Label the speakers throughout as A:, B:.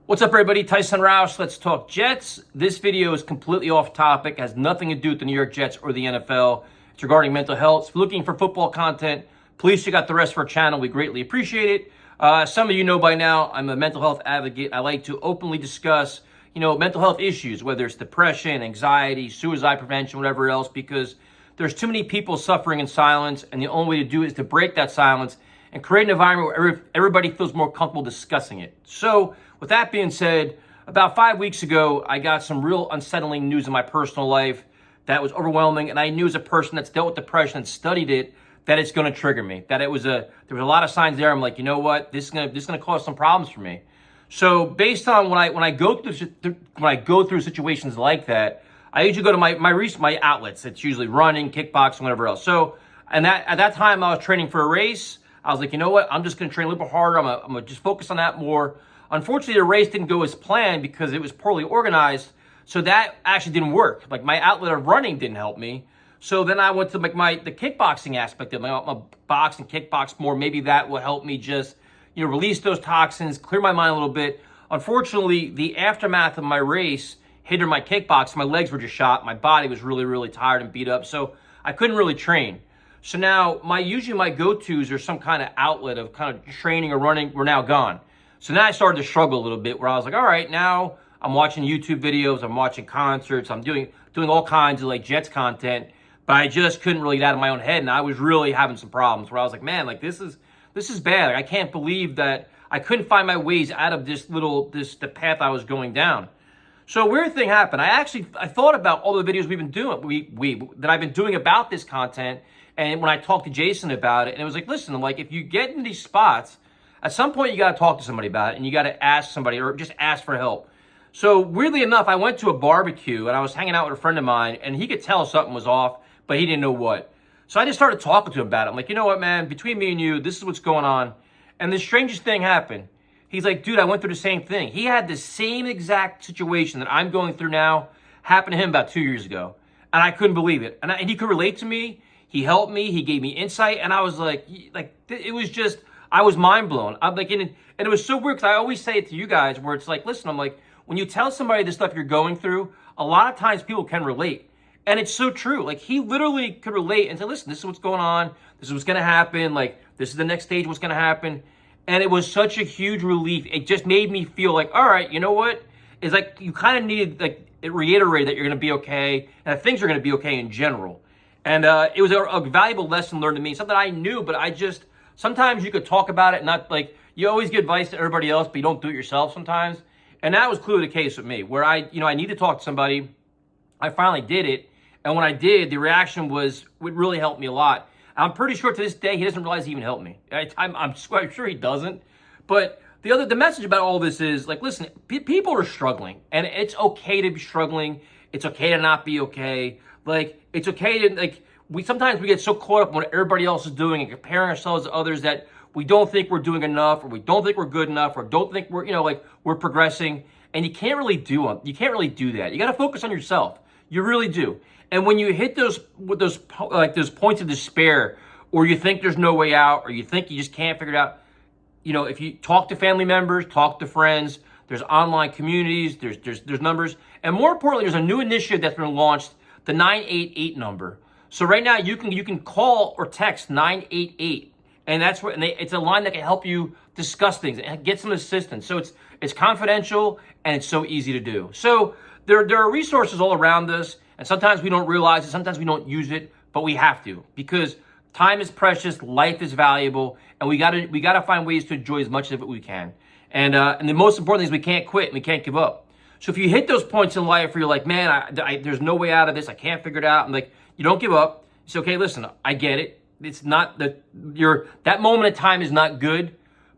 A: What's up, everybody? Tyson Roush. Let's talk Jets. This video is completely off topic, has nothing to do with the New York Jets or the NFL. It's regarding mental health. If you're looking for football content, please check out the rest of our channel. We greatly appreciate it. Some of you know by now, I'm a mental health advocate. I like to openly discuss, mental health issues, whether it's depression, anxiety, suicide prevention, whatever else, because there's too many people suffering in silence, and the only way to do it is to break that silence and create an environment where everybody feels more comfortable discussing it. So, with that being said, about 5 weeks ago, I got some real unsettling news in my personal life that was overwhelming, and I knew as a person that's dealt with depression and studied it, that it's going to trigger me. That there was a lot of signs there. I'm like, you know what, this is gonna cause some problems for me. So based on when I go through situations like that, I usually go to my outlets. It's usually running, kickboxing, whatever else. So, and at that time, I was training for a race. I was like, you know what, I'm just going to train a little bit harder. I'm gonna just focus on that more. Unfortunately, the race didn't go as planned because it was poorly organized. So that actually didn't work. Like, my outlet of running didn't help me. So then I went to the kickboxing aspect of it. I'm box and kickbox more. Maybe that will help me just, release those toxins, clear my mind a little bit. Unfortunately, the aftermath of my race hindered my kickbox. My legs were just shot. My body was really, really tired and beat up. So I couldn't really train. So now usually my go-tos are some kind of outlet of kind of training or running were now gone. So now I started to struggle a little bit where I was like, all right, now I'm watching YouTube videos, I'm watching concerts, I'm doing all kinds of Jets content, but I just couldn't really get out of my own head, and I was really having some problems where I was like, man, this is bad. I can't believe that I couldn't find my ways out of the path I was going down. So a weird thing happened. I thought about all the videos we've been doing, that I've been doing about this content, and when I talked to Jason about it, and it was like, listen, if you get in these spots, at some point you got to talk to somebody about it, and you got to ask somebody or just ask for help. So weirdly enough, I went to a barbecue, and I was hanging out with a friend of mine, and he could tell something was off, but he didn't know what. So I just started talking to him about it. I'm like, you know what, man, between me and you, this is what's going on. And the strangest thing happened. He's like, dude, I went through the same thing. He had the same exact situation that I'm going through now happen to him about 2 years ago. And I couldn't believe it. And he could relate to me. He helped me. He gave me insight. And I was it was just, I was mind blown. I'm like, and it was so weird because I always say it to you guys where it's like, listen, I'm like, when you tell somebody the stuff you're going through, a lot of times people can relate. And it's so true. He literally could relate and say, listen, this is what's going on. This is what's going to happen. This is the next stage, what's going to happen. And it was such a huge relief. It just made me feel like, all right, you know what? It's you kind of needed, it reiterated that you're going to be okay and that things are going to be okay in general. And it was a valuable lesson learned to me, something I knew, but sometimes you could talk about it, not you always give advice to everybody else, but you don't do it yourself sometimes. And that was clearly the case with me, where I need to talk to somebody. I finally did it. And when I did, the reaction would really help me a lot. I'm pretty sure to this day, he doesn't realize he even helped me. I'm sure he doesn't. But the message about all this is, listen, people are struggling. And it's okay to be struggling. It's okay to not be okay. It's okay to, sometimes we get so caught up in what everybody else is doing and comparing ourselves to others that we don't think we're doing enough, or we don't think we're good enough, or don't think we're, we're progressing. And you can't really do that. You got to focus on yourself. You really do. And when you hit those points of despair, or you think there's no way out, or you think you just can't figure it out, if you talk to family members, talk to friends, there's online communities, there's numbers, and more importantly, there's a new initiative that's been launched, the 988 number. So right now you can call or text 988, and that's where it's a line that can help you discuss things and get some assistance. So it's confidential and it's so easy to do. So there are resources all around us. And sometimes we don't realize it, sometimes we don't use it, but we have to, because time is precious, life is valuable, and we gotta find ways to enjoy as much of it we can. And the most important thing is we can't quit and we can't give up. So if you hit those points in life where you're like, man, there's no way out of this, I can't figure it out, you don't give up. You say, okay, listen, I get it. It's not that moment of time is not good,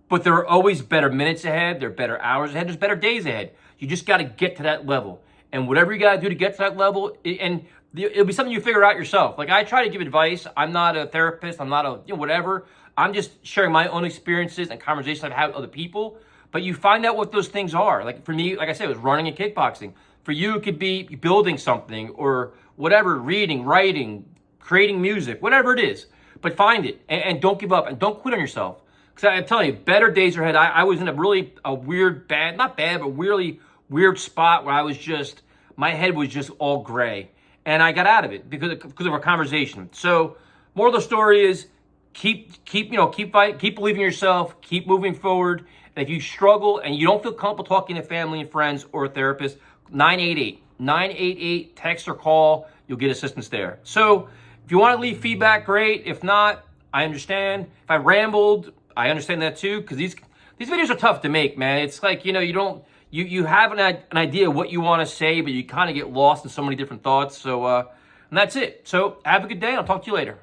A: but there are always better minutes ahead, there are better hours ahead, there's better days ahead. You just gotta get to that level. And whatever you got to do to get to that level, it'll be something you figure out yourself. I try to give advice. I'm not a therapist. I'm not a, whatever. I'm just sharing my own experiences and conversations I've had with other people. But you find out what those things are. For me, like I said, it was running and kickboxing. For you, it could be building something or whatever, reading, writing, creating music, whatever it is. But find it and don't give up and don't quit on yourself. Because I'm telling you, better days are ahead. I was in a weird, not bad, but really weird spot where I was just, my head was just all gray. And I got out of it because of our conversation. So, moral of the story is keep fighting, keep believing in yourself, keep moving forward. And if you struggle and you don't feel comfortable talking to family and friends or a therapist, 988, text or call, you'll get assistance there. So, if you want to leave feedback, great. If not, I understand. If I rambled, I understand that too, because these videos are tough to make, man. It's like, you have an idea of what you want to say, but you kind of get lost in so many different thoughts. So, and that's it. So have a good day. I'll talk to you later.